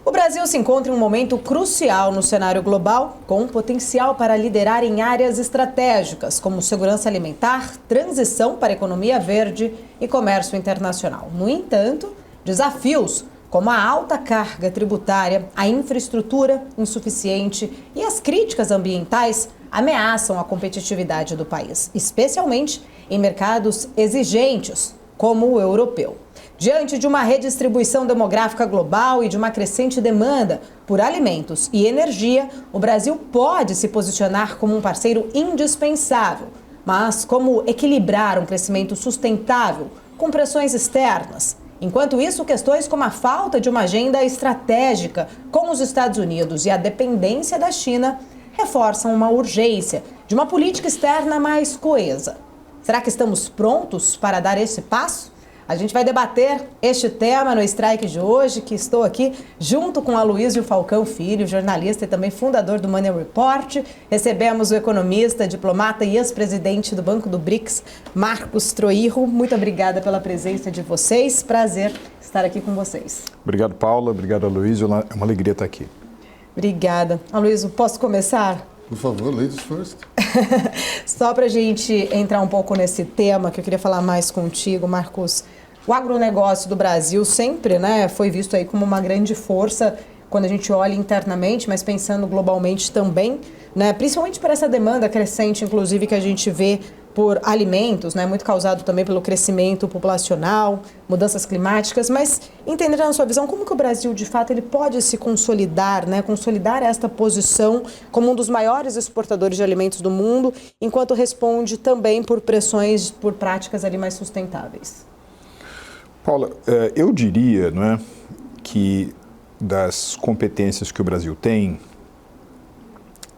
O Brasil se encontra em um momento crucial no cenário global, com um potencial para liderar em áreas estratégicas, como segurança alimentar, transição para a economia verde e comércio internacional. No entanto, desafios como a alta carga tributária, a infraestrutura insuficiente e as críticas ambientais ameaçam a competitividade do país, especialmente em mercados exigentes, como o europeu. Diante de uma redistribuição demográfica global e de uma crescente demanda por alimentos e energia, o Brasil pode se posicionar como um parceiro indispensável. Mas como equilibrar um crescimento sustentável com pressões externas? Enquanto isso, questões como a falta de uma agenda estratégica com os Estados Unidos e a dependência da China reforçam uma urgência de uma política externa mais coesa. Será que estamos prontos para dar esse passo? A gente vai debater este tema no Strike de hoje, que estou aqui junto com Aloysio Falcão Filho, jornalista e também fundador do Money Report. Recebemos o economista, diplomata e ex-presidente do Banco do BRICS, Marcos Troirro. Muito obrigada pela presença de vocês. Prazer estar aqui com vocês. Obrigado, Paula. Obrigado, Aloysio. É uma alegria estar aqui. Obrigada. Aloysio, posso começar? Por favor, ladies first. Só para a gente entrar um pouco nesse tema, que eu queria falar mais contigo, Marcos. O agronegócio do Brasil sempre, foi visto aí como uma grande força quando a gente olha internamente, mas pensando globalmente também, principalmente por essa demanda crescente, inclusive, que a gente vê por alimentos, muito causado também pelo crescimento populacional, mudanças climáticas, mas entender na sua visão como que o Brasil, de fato, ele pode se consolidar, consolidar esta posição como um dos maiores exportadores de alimentos do mundo, enquanto responde também por pressões, por práticas ali mais sustentáveis. Paula, eu diria, que das competências que o Brasil tem,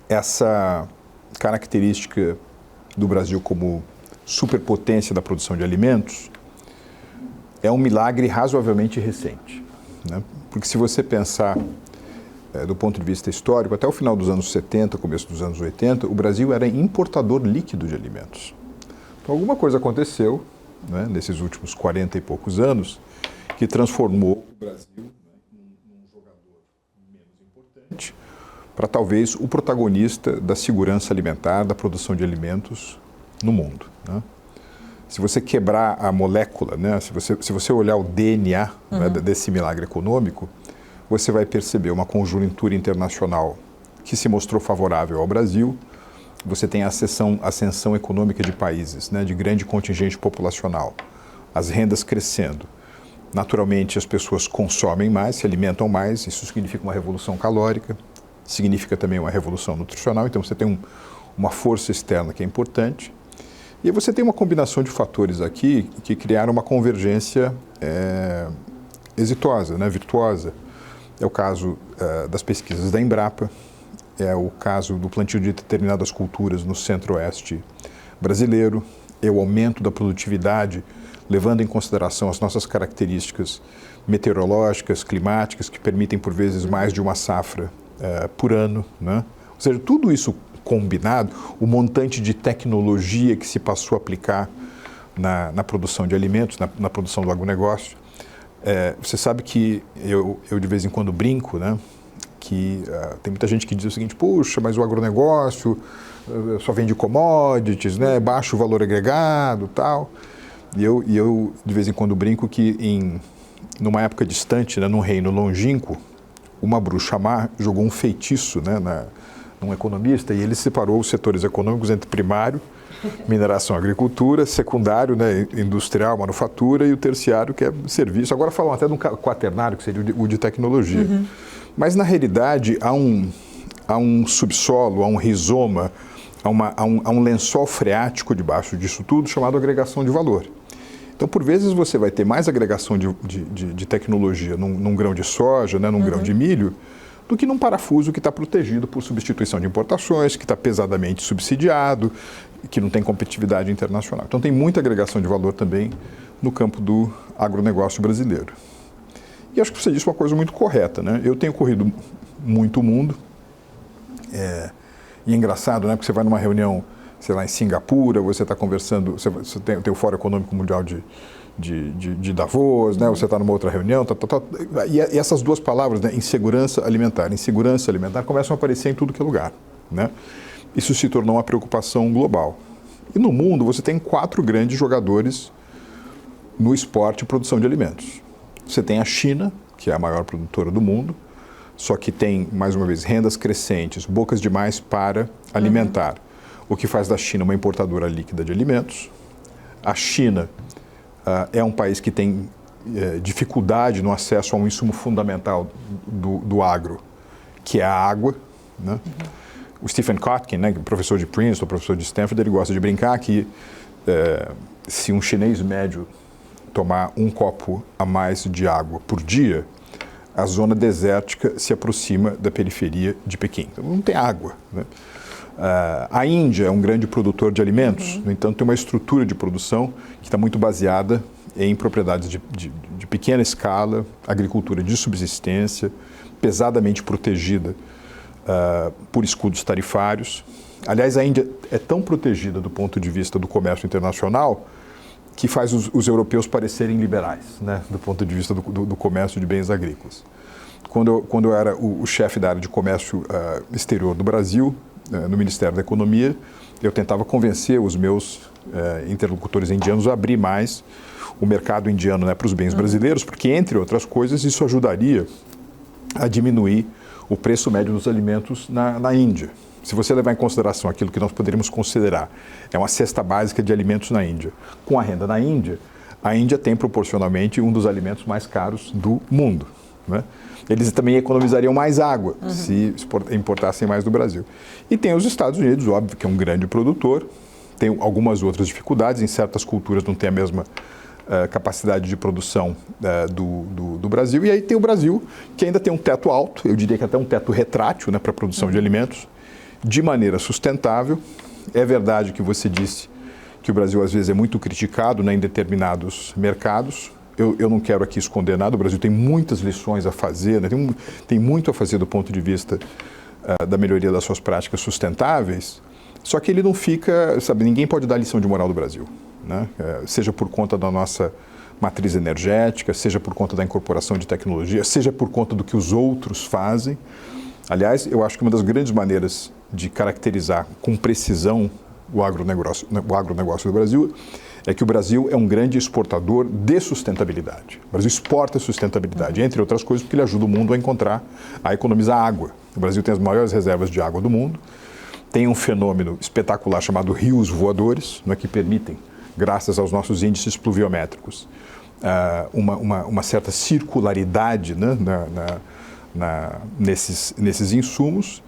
essa característica do Brasil como superpotência da produção de alimentos é um milagre razoavelmente recente. Porque se você pensar do ponto de vista histórico, até o final dos anos 70, começo dos anos 80, o Brasil era importador líquido de alimentos. Então alguma coisa aconteceu nesses últimos 40 e poucos anos, que transformou o Brasil num jogador menos importante para talvez o protagonista da segurança alimentar, da produção de alimentos no mundo. Se você quebrar a molécula, se você olhar o DNA desse milagre econômico, você vai perceber uma conjuntura internacional que se mostrou favorável ao Brasil. Você tem a ascensão econômica de países, de grande contingente populacional, as rendas crescendo. Naturalmente, as pessoas consomem mais, se alimentam mais, isso significa uma revolução calórica, significa também uma revolução nutricional, então você tem uma força externa que é importante. E você tem uma combinação de fatores aqui que criaram uma convergência exitosa, virtuosa. É o caso das pesquisas da Embrapa, é o caso do plantio de determinadas culturas no centro-oeste brasileiro, é o aumento da produtividade, levando em consideração as nossas características meteorológicas, climáticas, que permitem, por vezes, mais de uma safra por ano. Ou seja, tudo isso combinado, o montante de tecnologia que se passou a aplicar na produção de alimentos, na produção do agronegócio. Você sabe que eu de vez em quando brinco, que tem muita gente que diz o seguinte: puxa, mas o agronegócio só vende commodities, baixo valor agregado, tal. E eu de vez em quando brinco que numa época distante, num reino longínquo, uma bruxa má jogou um feitiço, num economista, e ele separou os setores econômicos entre primário, mineração, agricultura, secundário, industrial, manufatura, e o terciário, que é serviço. Agora falam até de um quaternário, que seria o de tecnologia. Uhum. Mas, na realidade, há um subsolo, há um rizoma, há um lençol freático debaixo disso tudo, chamado agregação de valor. Então, por vezes, você vai ter mais agregação de tecnologia num grão de soja, num grão de milho, do que num parafuso que está protegido por substituição de importações, que está pesadamente subsidiado, que não tem competitividade internacional. Então, tem muita agregação de valor também no campo do agronegócio brasileiro. E acho que você disse uma coisa muito correta, Eu tenho corrido muito o mundo, e é engraçado, porque você vai numa reunião sei lá, em Singapura, você está conversando, você tem o Fórum Econômico Mundial de Davos, né? Você está numa outra reunião, e essas duas palavras, né? Insegurança alimentar começam a aparecer em tudo que é lugar, né? Isso se tornou uma preocupação global. E no mundo você tem 4 grandes jogadores no esporte e produção de alimentos. Você tem a China, que é a maior produtora do mundo, só que tem, mais uma vez, rendas crescentes, bocas demais para alimentar, o que faz da China uma importadora líquida de alimentos. A China é um país que tem dificuldade no acesso a um insumo fundamental do agro, que é a água, né? O Stephen Kotkin, né, professor de Princeton, professor de Stanford, ele gosta de brincar que se um chinês médio tomar um copo a mais de água por dia, a zona desértica se aproxima da periferia de Pequim. Então, não tem água, né? A Índia é um grande produtor de alimentos, no entanto, tem uma estrutura de produção que está muito baseada em propriedades de pequena escala, agricultura de subsistência, pesadamente protegida por escudos tarifários. Aliás, a Índia é tão protegida do ponto de vista do comércio internacional que faz os europeus parecerem liberais, né, do ponto de vista do comércio de bens agrícolas. Quando eu era o chefe da área de comércio exterior do Brasil, no Ministério da Economia, eu tentava convencer os meus interlocutores indianos a abrir mais o mercado indiano, né, para os bens brasileiros, porque, entre outras coisas, isso ajudaria a diminuir o preço médio dos alimentos na Índia. Se você levar em consideração aquilo que nós poderíamos considerar uma cesta básica de alimentos na Índia, com a renda na Índia, a Índia tem proporcionalmente um dos alimentos mais caros do mundo, né? Eles também economizariam mais água se importassem mais do Brasil. E tem os Estados Unidos, óbvio, que é um grande produtor, tem algumas outras dificuldades, em certas culturas não tem a mesma capacidade de produção do Brasil. E aí tem o Brasil, que ainda tem um teto alto, eu diria que até um teto retrátil, né, para a produção de alimentos, de maneira sustentável. É verdade que você disse que o Brasil às vezes é muito criticado, né, em determinados mercados. Eu não quero aqui esconder nada, o Brasil tem muitas lições a fazer, né, tem muito a fazer do ponto de vista da melhoria das suas práticas sustentáveis, só que ele não fica, sabe, ninguém pode dar lição de moral do Brasil, né? Seja por conta da nossa matriz energética, seja por conta da incorporação de tecnologia, seja por conta do que os outros fazem. Aliás, eu acho que uma das grandes maneiras de caracterizar com precisão o agronegócio do Brasil é que o Brasil é um grande exportador de sustentabilidade. O Brasil exporta sustentabilidade, entre outras coisas, porque ele ajuda o mundo a economizar água. O Brasil tem as maiores reservas de água do mundo, tem um fenômeno espetacular chamado rios voadores, né, que permitem, graças aos nossos índices pluviométricos, uma certa circularidade, né, nesses insumos.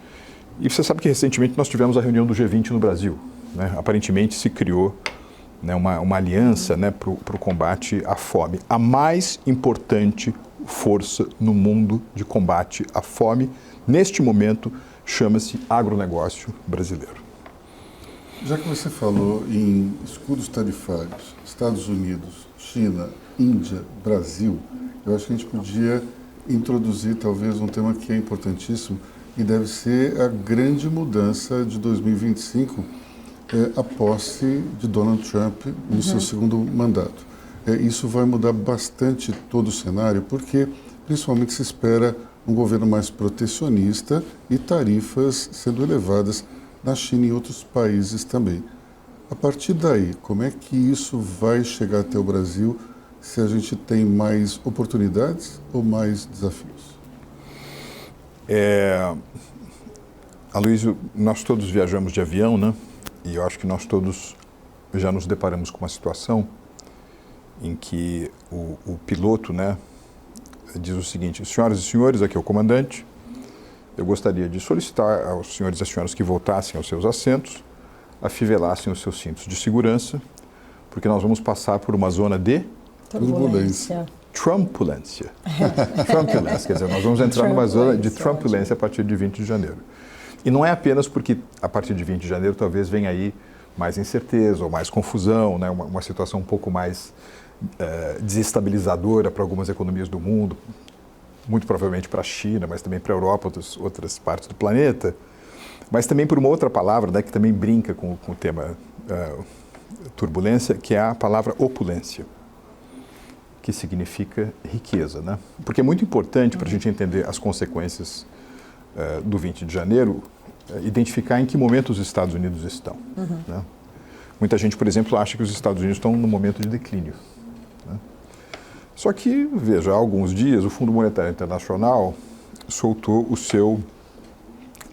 E você sabe que recentemente nós tivemos a reunião do G20 no Brasil, né? Aparentemente se criou, né, uma aliança, né, para o combate à fome. A mais importante força no mundo de combate à fome, neste momento, chama-se agronegócio brasileiro. Já que você falou em escudos tarifários, Estados Unidos, China, Índia, Brasil, eu acho que a gente podia introduzir talvez um tema que é importantíssimo e deve ser a grande mudança de 2025, a posse de Donald Trump no seu segundo mandato. Isso vai mudar bastante todo o cenário, porque principalmente se espera um governo mais protecionista e tarifas sendo elevadas na China e em outros países também. A partir daí, como é que isso vai chegar até o Brasil, se a gente tem mais oportunidades ou mais desafios? Aloysio, nós todos viajamos de avião, né? E eu acho que nós todos já nos deparamos com uma situação em que o piloto, né, diz o seguinte: senhoras e senhores, aqui é o comandante, eu gostaria de solicitar aos senhores e às senhoras que voltassem aos seus assentos, afivelassem os seus cintos de segurança, porque nós vamos passar por uma zona de turbulência. Trumpulência. Trumpulência, quer dizer, nós vamos entrar numa zona de trumpulência a partir de 20 de janeiro. E não é apenas porque a partir de 20 de janeiro talvez venha aí mais incerteza ou mais confusão, né? Uma situação um pouco mais desestabilizadora para algumas economias do mundo, muito provavelmente para a China, mas também para a Europa, outras partes do planeta. mas também por uma outra palavra, né, que também brinca com o tema turbulência, que é a palavra opulência, que significa riqueza, né? Porque é muito importante para a gente entender as consequências do 20 de janeiro, identificar em que momento os Estados Unidos estão. Né? Muita gente, por exemplo, acha que os Estados Unidos estão num momento de declínio. Né? Só que, veja, há alguns dias o Fundo Monetário Internacional soltou o seu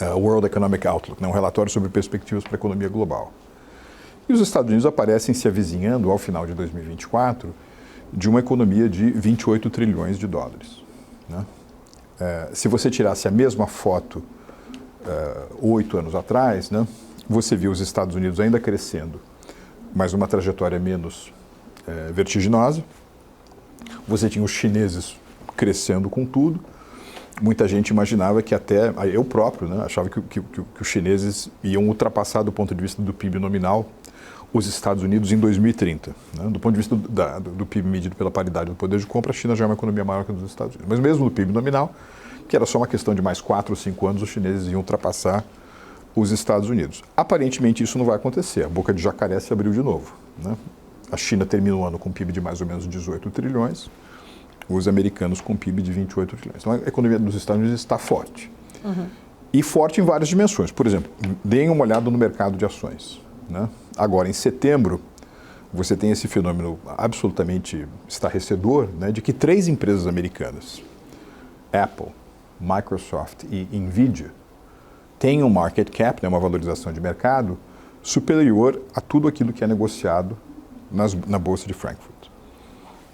World Economic Outlook, né? Um relatório sobre perspectivas para a economia global. E os Estados Unidos aparecem se avizinhando, ao final de 2024, de uma economia de 28 trilhões de dólares. Né? Se você tirasse a mesma foto 8 anos atrás, né, você viu os Estados Unidos ainda crescendo, mas uma trajetória menos vertiginosa. Você tinha os chineses crescendo com tudo. Muita gente imaginava que até, eu próprio, né, achava que os chineses iam ultrapassar do ponto de vista do PIB nominal os Estados Unidos em 2030. Né? Do ponto de vista do PIB medido pela paridade do poder de compra, a China já é uma economia maior que a dos Estados Unidos. Mas mesmo no PIB nominal, que era só uma questão de mais 4 ou 5 anos, os chineses iam ultrapassar os Estados Unidos. Aparentemente isso não vai acontecer, a boca de jacaré se abriu de novo. Né? A China termina o ano com PIB de mais ou menos 18 trilhões, os americanos com PIB de 28 trilhões. Então a economia dos Estados Unidos está forte. E forte em várias dimensões. Por exemplo, deem uma olhada no mercado de ações. Né? Agora, em setembro, você tem esse fenômeno absolutamente estarrecedor, né, de que 3 empresas americanas, Apple, Microsoft e Nvidia, têm um market cap, né, uma valorização de mercado, superior a tudo aquilo que é negociado na Bolsa de Frankfurt.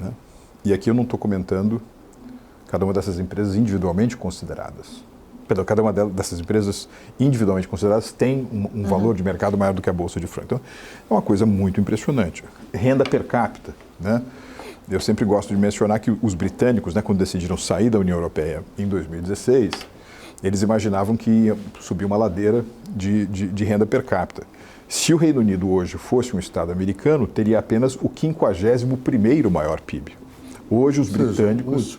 Né? E aqui eu não estou comentando cada uma dessas empresas individualmente consideradas. Perdão, cada uma dessas empresas individualmente consideradas tem um valor de mercado maior do que a Bolsa de Frankfurt. Então, é uma coisa muito impressionante. Renda per capita, né? Eu sempre gosto de mencionar que os britânicos, né, quando decidiram sair da União Europeia em 2016, eles imaginavam que ia subir uma ladeira de renda per capita. Se o Reino Unido hoje fosse um Estado americano, teria apenas o 51º maior PIB. Hoje os britânicos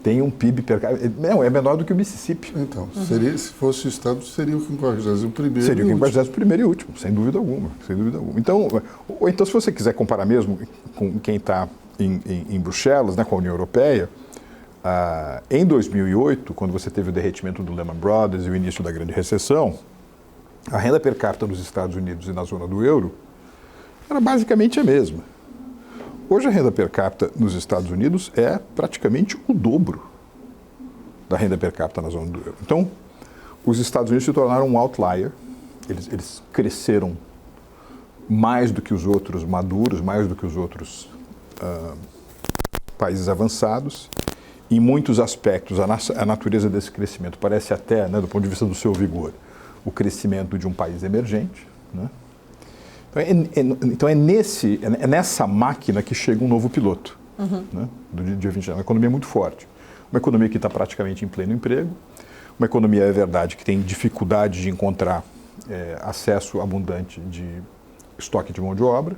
têm um PIB per capita, não, é menor do que o Mississippi. Então, se fosse o Estado, seria o 51º. Seria o 51º e último, sem dúvida alguma, sem dúvida alguma. Então, ou então, se você quiser comparar mesmo com quem está em Bruxelas, né, com a União Europeia, em 2008, quando você teve o derretimento do Lehman Brothers e o início da grande recessão, a renda per capita nos Estados Unidos e na zona do euro era basicamente a mesma. Hoje a renda per capita nos Estados Unidos é praticamente o dobro da renda per capita na zona do euro. Então, os Estados Unidos se tornaram um outlier, eles cresceram mais do que os outros maduros, mais do que os outros países avançados. Em muitos aspectos, a natureza desse crescimento parece até, né, do ponto de vista do seu vigor, o crescimento de um país emergente. Né? Então é nessa máquina que chega um novo piloto, né, do dia 20 anos. Uma economia muito forte. Uma economia que está praticamente em pleno emprego. Uma economia, é verdade, que tem dificuldade de encontrar acesso abundante de estoque de mão de obra.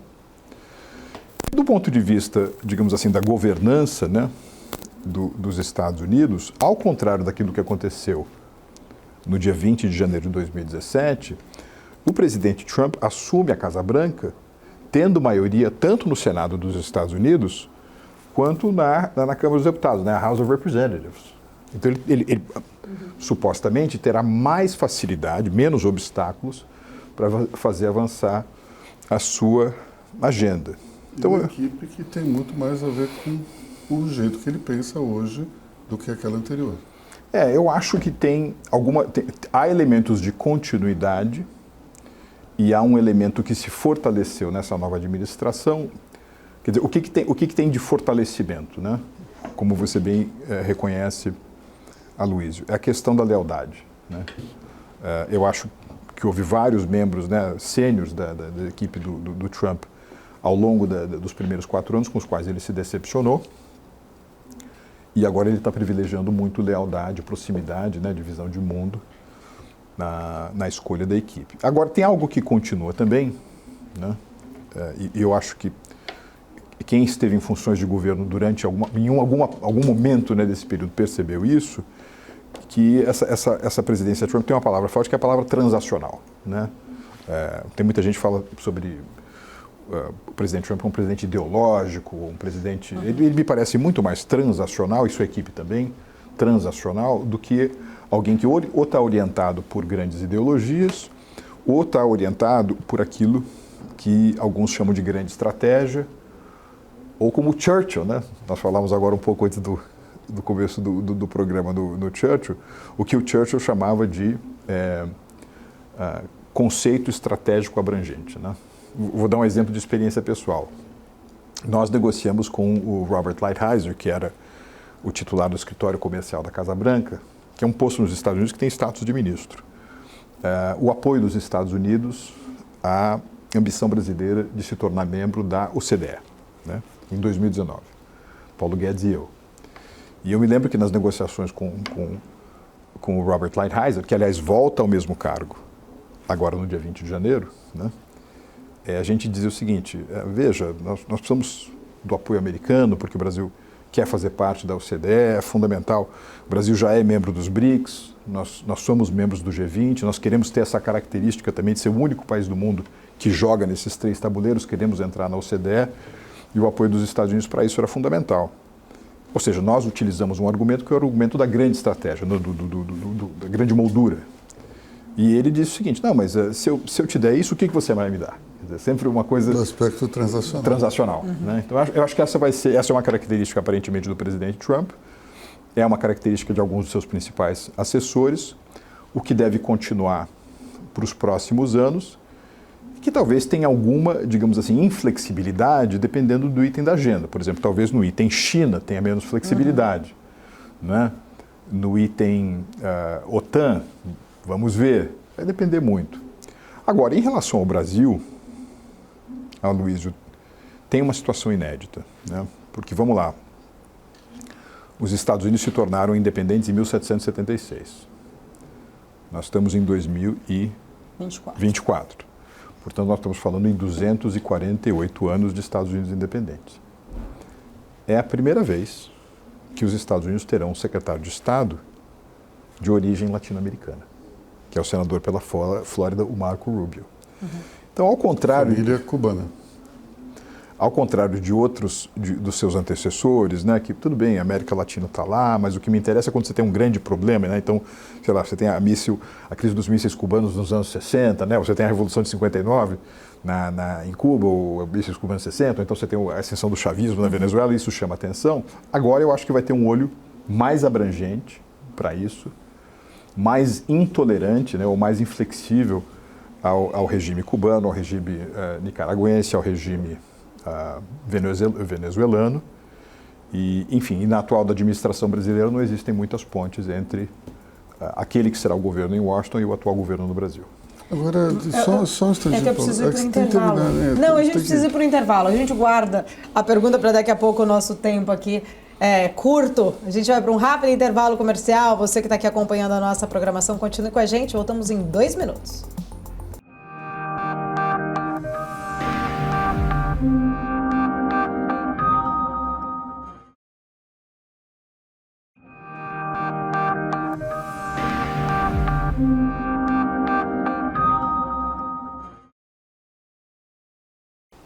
Do ponto de vista, digamos assim, da governança, né, dos Estados Unidos, ao contrário daquilo que aconteceu no dia 20 de janeiro de 2017, o presidente Trump assume a Casa Branca tendo maioria tanto no Senado dos Estados Unidos quanto na Câmara dos Deputados, né, a House of Representatives. Então ele supostamente terá mais facilidade, menos obstáculos para fazer avançar a sua agenda. Então, uma equipe que tem muito mais a ver com o jeito que ele pensa hoje do que aquela anterior. Eu acho que há elementos de continuidade e há um elemento que se fortaleceu nessa nova administração. Quer dizer, o que tem de fortalecimento, né? Como você bem reconhece, Aloysio, é a questão da lealdade. Né? Eu acho que houve vários membros, né, sêniores da equipe do Trump ao longo dos primeiros 4 anos com os quais ele se decepcionou. E agora ele está privilegiando muito lealdade, proximidade, né, de visão de mundo na escolha da equipe. Agora, tem algo que continua também, né, e eu acho que quem esteve em funções de governo durante algum momento, né, desse período percebeu isso, que essa presidência Trump tem uma palavra forte, que é a palavra transacional, né? Tem muita gente que fala sobre o presidente Trump como um presidente ideológico, um presidente... Ele me parece muito mais transacional, e sua equipe também, transacional, do que alguém que ou está orientado por grandes ideologias, ou está orientado por aquilo que alguns chamam de grande estratégia, ou como Churchill, né? Nós falamos agora um pouco antes do começo do programa no Churchill, o que o Churchill chamava de conceito estratégico abrangente, né? Vou dar um exemplo de experiência pessoal. Nós negociamos com o Robert Lighthizer, que era o titular do escritório comercial da Casa Branca, que é um posto nos Estados Unidos que tem status de ministro. O apoio dos Estados Unidos à ambição brasileira de se tornar membro da OCDE, né, em 2019. Paulo Guedes e eu. E eu me lembro que nas negociações com o Robert Lighthizer, que aliás volta ao mesmo cargo, agora no dia 20 de janeiro, né, a gente dizia o seguinte, veja, nós precisamos do apoio americano, porque o Brasil quer fazer parte da OCDE, é fundamental. O Brasil já é membro dos BRICS, nós somos membros do G20, nós queremos ter essa característica também de ser o único país do mundo que joga nesses 3 tabuleiros, queremos entrar na OCDE, e o apoio dos Estados Unidos para isso era fundamental. Ou seja, nós utilizamos um argumento que é o argumento da grande estratégia, da grande moldura. E ele disse o seguinte, não, mas se eu te der isso, o que você vai me dar? Quer dizer, sempre uma coisa... Do aspecto transacional. Né? Então, eu acho que essa é uma característica, aparentemente, do presidente Trump, é uma característica de alguns dos seus principais assessores, o que deve continuar para os próximos anos, que talvez tenha alguma, digamos assim, inflexibilidade, dependendo do item da agenda. Por exemplo, talvez no item China tenha menos flexibilidade. Né? No item OTAN, vamos ver, vai depender muito. Agora, em relação ao Brasil, Aloysio, tem uma situação inédita, né? Porque, vamos lá, os Estados Unidos se tornaram independentes em 1776. Nós estamos em 2024. Portanto, nós estamos falando em 248 anos de Estados Unidos independentes. É a primeira vez que os Estados Unidos terão um secretário de Estado de origem latino-americana, que é o senador pela Flórida, o Marco Rubio. Então, ao contrário... Família cubana. Ao contrário de outros dos seus antecessores, né, que tudo bem, a América Latina está lá, mas o que me interessa é quando você tem um grande problema, né, então, sei lá, você tem a crise dos mísseis cubanos nos anos 60, né, você tem a Revolução de 59 em Cuba, ou mísseis cubanos 60, então você tem a ascensão do chavismo na Venezuela, isso chama atenção. Agora eu acho que vai ter um olho mais abrangente para isso, mais intolerante, né, ou mais inflexível ao regime cubano, ao regime nicaragüense, ao regime venezuelano. E, enfim, na atual administração brasileira não existem muitas pontes entre aquele que será o governo em Washington e o atual governo no Brasil. Agora, só um instantinho. É que eu preciso ir para o intervalo. Não, a gente precisa ir para o intervalo. A gente guarda a pergunta para daqui a pouco, o nosso tempo aqui é curto. A gente vai para um rápido intervalo comercial. Você que está aqui acompanhando a nossa programação, continue com a gente. Voltamos em 2 minutos.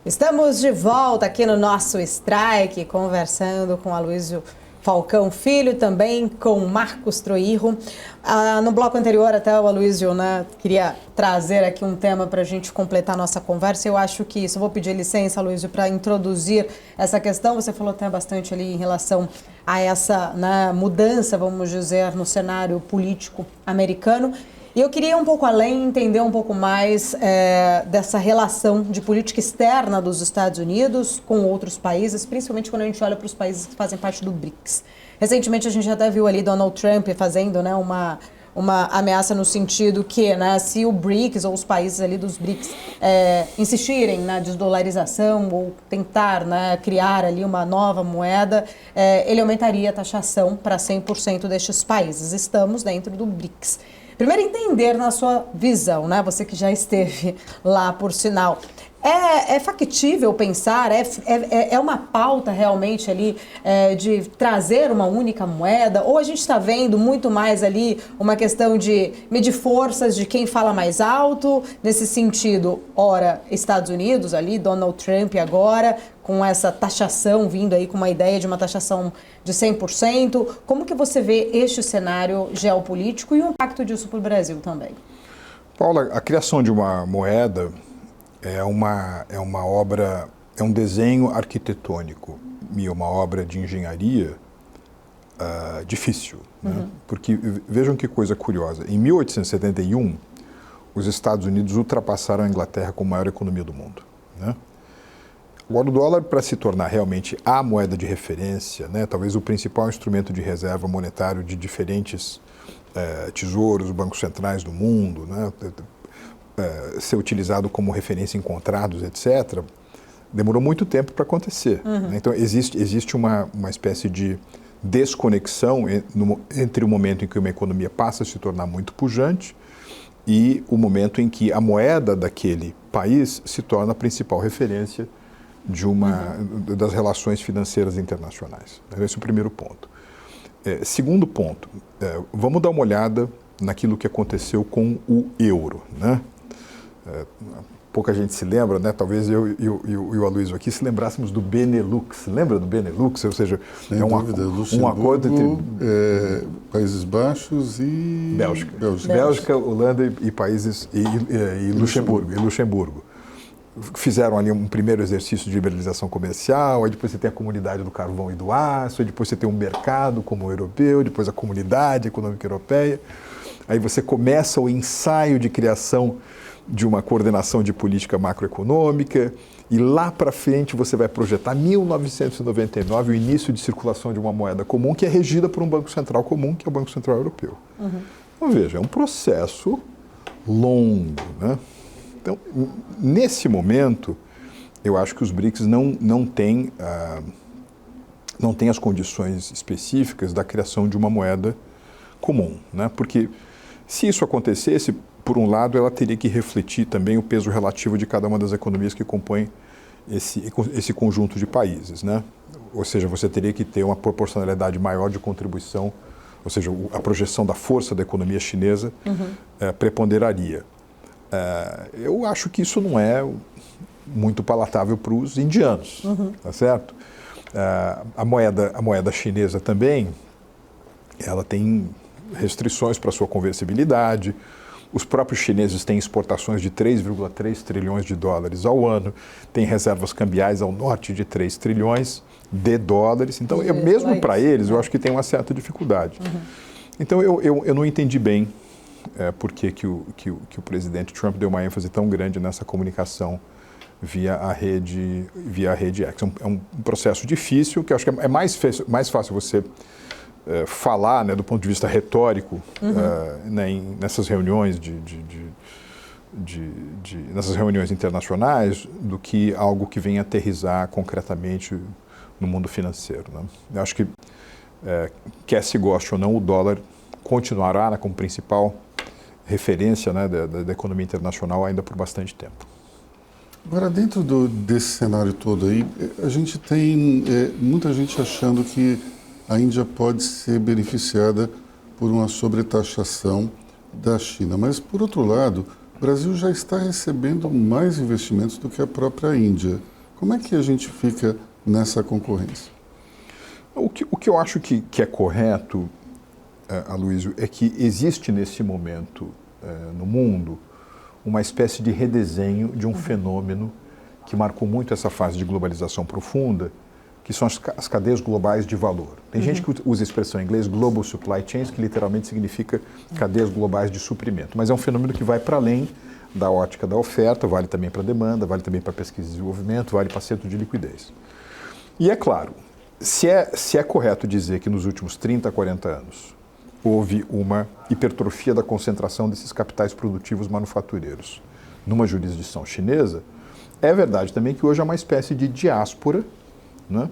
Estamos de volta aqui no nosso Strike, conversando com Aloysio Falcão Filho, também com Marcos Troirro. No bloco anterior, até o Aloysio, né, queria trazer aqui um tema para a gente completar a nossa conversa. Eu acho que, só vou pedir licença, Aloysio, para introduzir essa questão. Você falou até bastante ali em relação a essa, né, mudança, vamos dizer, no cenário político americano. E eu queria um pouco além, entender um pouco mais dessa relação de política externa dos Estados Unidos com outros países, principalmente quando a gente olha para os países que fazem parte do BRICS. Recentemente a gente até viu ali Donald Trump fazendo, né, uma ameaça no sentido que, né, se o BRICS ou os países ali dos BRICS insistirem na desdolarização ou tentar, né, criar ali uma nova moeda, ele aumentaria a taxação para 100% destes países. Estamos dentro do BRICS. Primeiro, entender na sua visão, né? Você que já esteve lá, por sinal, É factível pensar, é uma pauta realmente ali de trazer uma única moeda? Ou a gente está vendo muito mais ali uma questão de medir forças de quem fala mais alto, nesse sentido, ora, Estados Unidos ali, Donald Trump agora, com essa taxação, vindo aí com uma ideia de uma taxação de 100%. Como que você vê este cenário geopolítico e o impacto disso para o Brasil também? Paula, a criação de uma moeda é uma obra, é um desenho arquitetônico e uma obra de engenharia difícil. Né? Porque vejam que coisa curiosa. Em 1871, os Estados Unidos ultrapassaram a Inglaterra como a maior economia do mundo. Né? Agora, o dólar, para se tornar realmente a moeda de referência, né, talvez o principal instrumento de reserva monetário de diferentes tesouros, bancos centrais do mundo, né, ser utilizado como referência em contratos, etc., demorou muito tempo para acontecer. Né? Então, existe uma espécie de desconexão entre o momento em que uma economia passa a se tornar muito pujante e o momento em que a moeda daquele país se torna a principal referência das relações financeiras internacionais. Esse é o primeiro ponto. Segundo ponto, vamos dar uma olhada naquilo que aconteceu com o euro. Né? Pouca gente se lembra, né? Talvez eu e o Aloysio aqui se lembrássemos do Benelux. Lembra do Benelux? Ou seja, é um acordo entre Países Baixos e Bélgica, Holanda e países e Luxemburgo. Fizeram ali um primeiro exercício de liberalização comercial, aí depois você tem a comunidade do carvão e do aço, aí depois você tem um mercado como o europeu, depois a comunidade econômica europeia. Aí você começa o ensaio de criação de uma coordenação de política macroeconômica e lá para frente você vai projetar 1999 o início de circulação de uma moeda comum que é regida por um banco central comum, que é o Banco Central Europeu. Então veja, é um processo longo, né? Então, nesse momento, eu acho que os BRICS não têm as condições específicas da criação de uma moeda comum, né? Porque se isso acontecesse, por um lado, ela teria que refletir também o peso relativo de cada uma das economias que compõem esse conjunto de países, né? Ou seja, você teria que ter uma proporcionalidade maior de contribuição, ou seja, a projeção da força da economia chinesa preponderaria. Eu acho que isso não é muito palatável para os indianos, tá certo? A moeda chinesa também, ela tem restrições para sua conversibilidade. Os próprios chineses têm exportações de 3,3 trilhões de dólares ao ano, têm reservas cambiais ao norte de 3 trilhões de dólares. Então, mesmo para eles, eu acho que tem uma certa dificuldade. Então, eu não entendi bem por que o presidente Trump deu uma ênfase tão grande nessa comunicação via a rede X. É um processo difícil, que eu acho que é mais fácil você falar, né, do ponto de vista retórico, nessas reuniões nessas reuniões internacionais, do que algo que venha aterrissar concretamente no mundo financeiro. Né? Eu acho que, quer se goste ou não, o dólar continuará como principal referência, né, da economia internacional ainda por bastante tempo. Agora, dentro desse cenário todo aí, a gente tem muita gente achando que a Índia pode ser beneficiada por uma sobretaxação da China. Mas, por outro lado, o Brasil já está recebendo mais investimentos do que a própria Índia. Como é que a gente fica nessa concorrência? O que eu acho que é correto, Aloysio, é que existe nesse momento no mundo uma espécie de redesenho de um fenômeno que marcou muito essa fase de globalização profunda, que são as cadeias globais de valor. Tem gente que usa a expressão em inglês Global Supply Chains, que literalmente significa cadeias globais de suprimento, mas é um fenômeno que vai para além da ótica da oferta, vale também para a demanda, vale também para pesquisa e desenvolvimento, vale para centro de liquidez. E é claro, se é correto dizer que nos últimos 30, 40 anos houve uma hipertrofia da concentração desses capitais produtivos manufatureiros numa jurisdição chinesa, é verdade também que hoje há uma espécie de diáspora, né,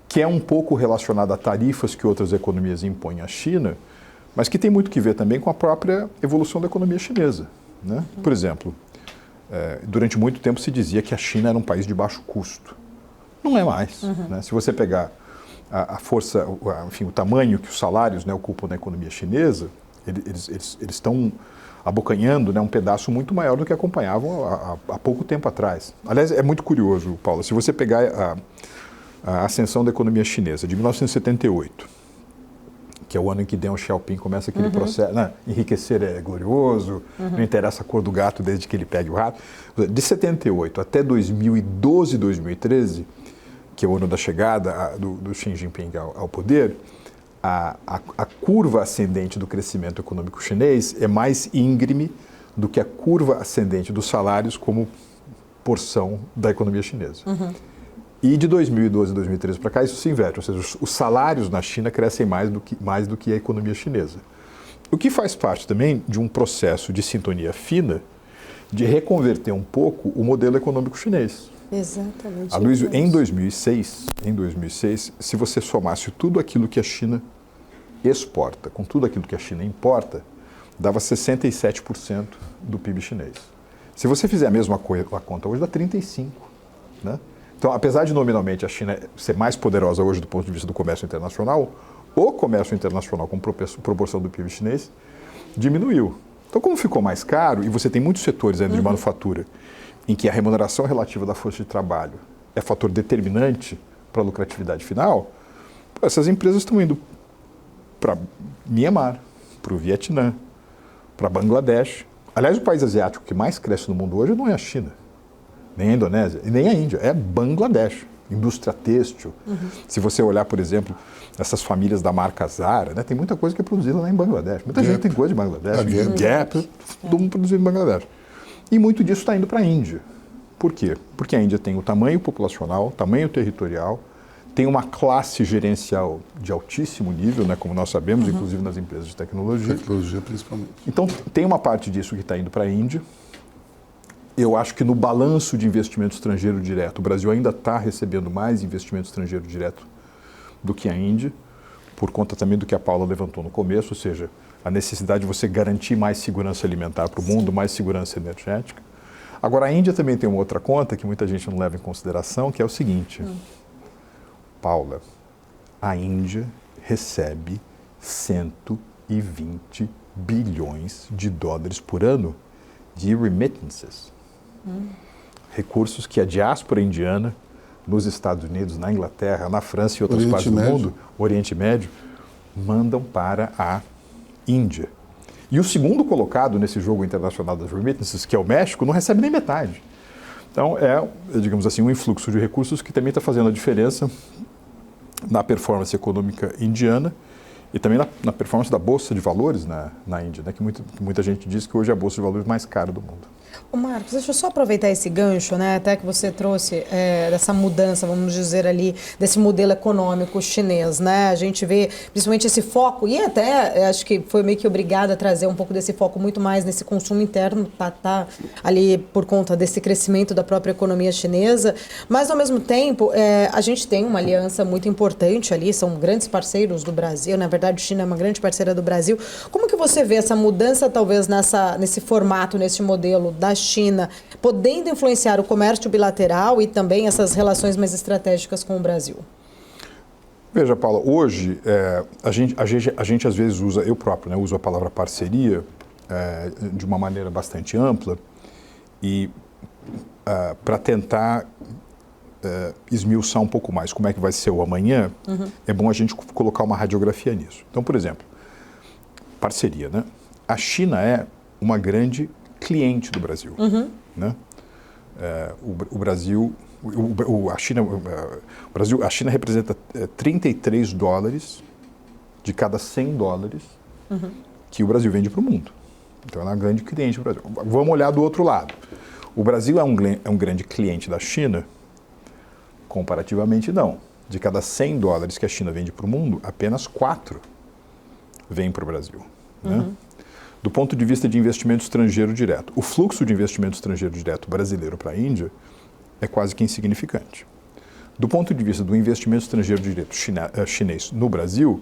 que é um pouco relacionada a tarifas que outras economias impõem à China, mas que tem muito que ver também com a própria evolução da economia chinesa. Né? Por exemplo, Durante muito tempo se dizia que a China era um país de baixo custo. Não é mais. Né? Se você pegar a força, enfim, o tamanho que os salários, né, ocupam na economia chinesa, eles estão abocanhando, né, um pedaço muito maior do que acompanhavam há pouco tempo atrás. Aliás, é muito curioso, Paulo, se você pegar a ascensão da economia chinesa de 1978, que é o ano em que Deng Xiaoping começa aquele processo, né, enriquecer é glorioso, não interessa a cor do gato desde que ele pegue o rato. De 78 até 2012, 2013, que é o ano da chegada do Xi Jinping ao poder, a curva ascendente do crescimento econômico chinês é mais íngreme do que a curva ascendente dos salários como porção da economia chinesa. E de 2012 a 2013 para cá, isso se inverte, ou seja, os salários na China crescem mais do que a economia chinesa. O que faz parte também de um processo de sintonia fina de reconverter um pouco o modelo econômico chinês. Exatamente. Aloysio, em 2006, se você somasse tudo aquilo que a China exporta com tudo aquilo que a China importa, dava 67% do PIB chinês. Se você fizer a mesma conta hoje, dá 35%. Né? Então, apesar de nominalmente a China ser mais poderosa hoje do ponto de vista do comércio internacional, o comércio internacional com proporção do PIB chinês diminuiu. Então, como ficou mais caro, e você tem muitos setores ainda de manufatura, em que a remuneração relativa da força de trabalho é fator determinante para a lucratividade final, essas empresas estão indo para Myanmar, para o Vietnã, para Bangladesh. Aliás, o país asiático que mais cresce no mundo hoje não é a China, nem a Indonésia e nem a Índia, é Bangladesh, indústria têxtil. Se você olhar, por exemplo, essas famílias da marca Zara, né, tem muita coisa que é produzida lá em Bangladesh. Muita gente tem coisa de Bangladesh, Gap, todo mundo produzido em Bangladesh. E muito disso está indo para a Índia. Por quê? Porque a Índia tem o tamanho populacional, tamanho territorial, tem uma classe gerencial de altíssimo nível, né, como nós sabemos, inclusive nas empresas de tecnologia. Tecnologia, principalmente. Então, tem uma parte disso que está indo para a Índia. Eu acho que no balanço de investimento estrangeiro direto, o Brasil ainda está recebendo mais investimento estrangeiro direto do que a Índia, por conta também do que a Paula levantou no começo, ou seja, a necessidade de você garantir mais segurança alimentar para o mundo, mais segurança energética. Agora, a Índia também tem uma outra conta que muita gente não leva em consideração, que é o seguinte... Paula, a Índia recebe 120 bilhões de dólares por ano de remittances. Recursos que a diáspora indiana, nos Estados Unidos, na Inglaterra, na França e outras partes do mundo, Oriente Médio, mandam para a Índia. E o segundo colocado nesse jogo internacional das remittances, que é o México, não recebe nem metade. Então, digamos assim, um influxo de recursos que também está fazendo a diferença na performance econômica indiana e também na performance da Bolsa de Valores na Índia, né? Que muita gente diz que hoje é a Bolsa de Valores mais cara do mundo. Ô Marcos, deixa eu só aproveitar esse gancho, né, até que você trouxe dessa mudança, vamos dizer ali, desse modelo econômico chinês, né? A gente vê principalmente esse foco, e até acho que foi meio que obrigada a trazer um pouco desse foco muito mais nesse consumo interno, tá ali por conta desse crescimento da própria economia chinesa, mas ao mesmo tempo a gente tem uma aliança muito importante ali, são grandes parceiros do Brasil, na verdade a China é uma grande parceira do Brasil. Como que você vê essa mudança talvez nesse formato, nesse modelo da China, podendo influenciar o comércio bilateral e também essas relações mais estratégicas com o Brasil? Veja, Paula, hoje a gente às vezes usa, eu próprio, né, uso a palavra parceria de uma maneira bastante ampla e para tentar esmiuçar um pouco mais como é que vai ser o amanhã, é bom a gente colocar uma radiografia nisso. Então, por exemplo, parceria, né? A China é uma grande cliente do Brasil, né? A China representa 33 dólares de cada 100 dólares que o Brasil vende para o mundo. Então, ela é uma grande cliente do Brasil. Vamos olhar do outro lado. O Brasil é um grande cliente da China? Comparativamente, não. De cada 100 dólares que a China vende para o mundo, apenas 4 vêm para o Brasil. Né? Do ponto de vista de investimento estrangeiro direto, o fluxo de investimento estrangeiro direto brasileiro para a Índia é quase que insignificante. Do ponto de vista do investimento estrangeiro direto chinês no Brasil,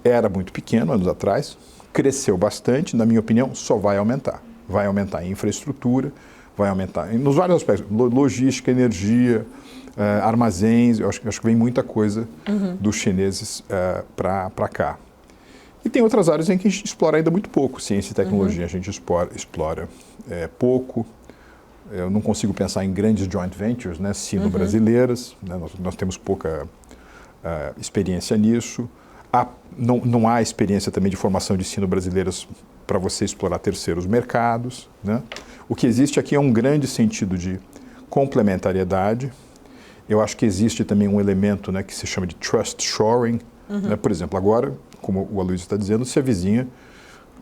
era muito pequeno anos atrás, cresceu bastante, na minha opinião, só vai aumentar. Vai aumentar em infraestrutura, vai aumentar. Nos vários aspectos, logística, energia, armazéns, eu acho que vem muita coisa dos chineses para cá. E tem outras áreas em que a gente explora ainda muito pouco. Ciência e tecnologia a gente explora pouco. Eu não consigo pensar em grandes joint ventures, né, sino-brasileiras. Né, nós temos pouca experiência nisso. Não há experiência também de formação de sino-brasileiras para você explorar terceiros mercados. Né? O que existe aqui é um grande sentido de complementariedade. Eu acho que existe também um elemento, né, que se chama de trust shoring. Né? Por exemplo, agora, como o Aloysio está dizendo, se avizinha,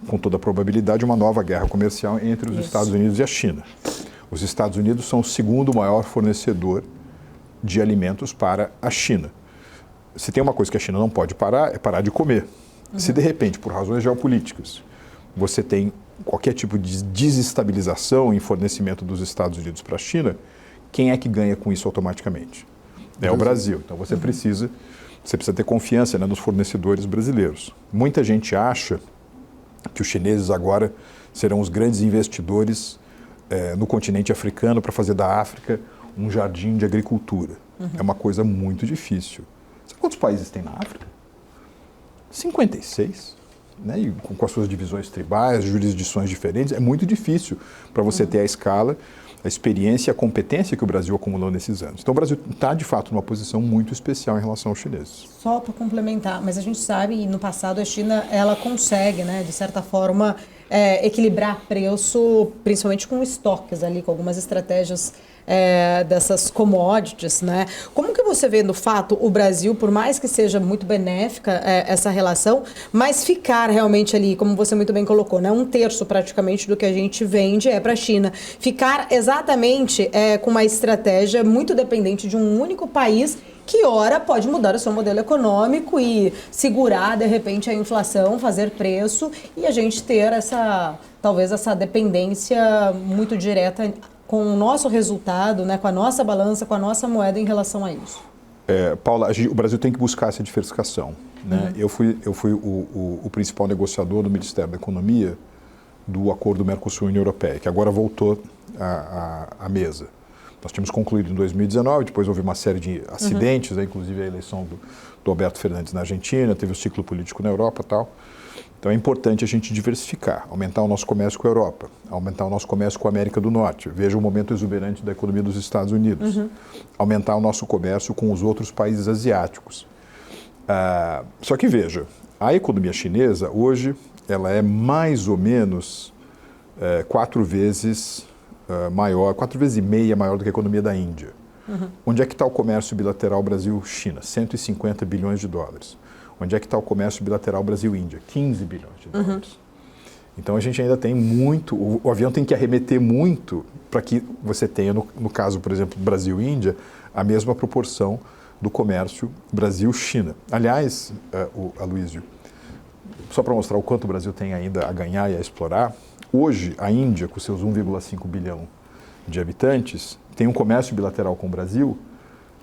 com toda a probabilidade, uma nova guerra comercial entre os Estados Unidos e a China. Os Estados Unidos são o segundo maior fornecedor de alimentos para a China. Se tem uma coisa que a China não pode parar, é parar de comer. Se de repente, por razões geopolíticas, você tem qualquer tipo de desestabilização em fornecimento dos Estados Unidos para a China, quem é que ganha com isso automaticamente? É o Brasil. Então você precisa ter confiança, né, nos fornecedores brasileiros. Muita gente acha que os chineses agora serão os grandes investidores no continente africano para fazer da África um jardim de agricultura. É uma coisa muito difícil. Sabe quantos países tem na África? 56. Né? E com as suas divisões tribais, jurisdições diferentes, é muito difícil para você ter a escala, a experiência e a competência que o Brasil acumulou nesses anos. Então o Brasil está, de fato, numa posição muito especial em relação aos chineses. Só para complementar, mas a gente sabe, no passado a China, ela consegue, né, de certa forma, equilibrar preço, principalmente com estoques ali, com algumas estratégias dessas commodities, né? Como que você vê, no fato, o Brasil, por mais que seja muito benéfica essa relação, mas ficar realmente ali, como você muito bem colocou, né, 1/3 praticamente do que a gente vende para a China, ficar exatamente com uma estratégia muito dependente de um único país que, ora, pode mudar o seu modelo econômico e segurar, de repente, a inflação, fazer preço e a gente ter talvez essa dependência muito direta com o nosso resultado, né, com a nossa balança, com a nossa moeda em relação a isso. Paula, o Brasil tem que buscar essa diversificação. Né? Eu fui o principal negociador do Ministério da Economia do acordo Mercosul-União Europeia, que agora voltou à mesa. Nós tínhamos concluído em 2019, depois houve uma série de acidentes, inclusive a eleição do Alberto Fernandes na Argentina, teve o ciclo político na Europa e tal. Então é importante a gente diversificar, aumentar o nosso comércio com a Europa, aumentar o nosso comércio com a América do Norte. Veja o momento exuberante da economia dos Estados Unidos. Aumentar o nosso comércio com os outros países asiáticos. Só que veja, a economia chinesa hoje ela é mais ou menos 4 vezes maior, 4 vezes e meia maior do que a economia da Índia. Onde é que está o comércio bilateral Brasil-China? 150 bilhões de dólares. Onde é que está o comércio bilateral Brasil-Índia? 15 bilhões de dólares. Então a gente ainda tem muito, o avião tem que arremeter muito para que você tenha, no caso, por exemplo, Brasil-Índia, a mesma proporção do comércio Brasil-China. Aliás, Aloysio, só para mostrar o quanto o Brasil tem ainda a ganhar e a explorar, hoje a Índia, com seus 1,5 bilhão de habitantes, tem um comércio bilateral com o Brasil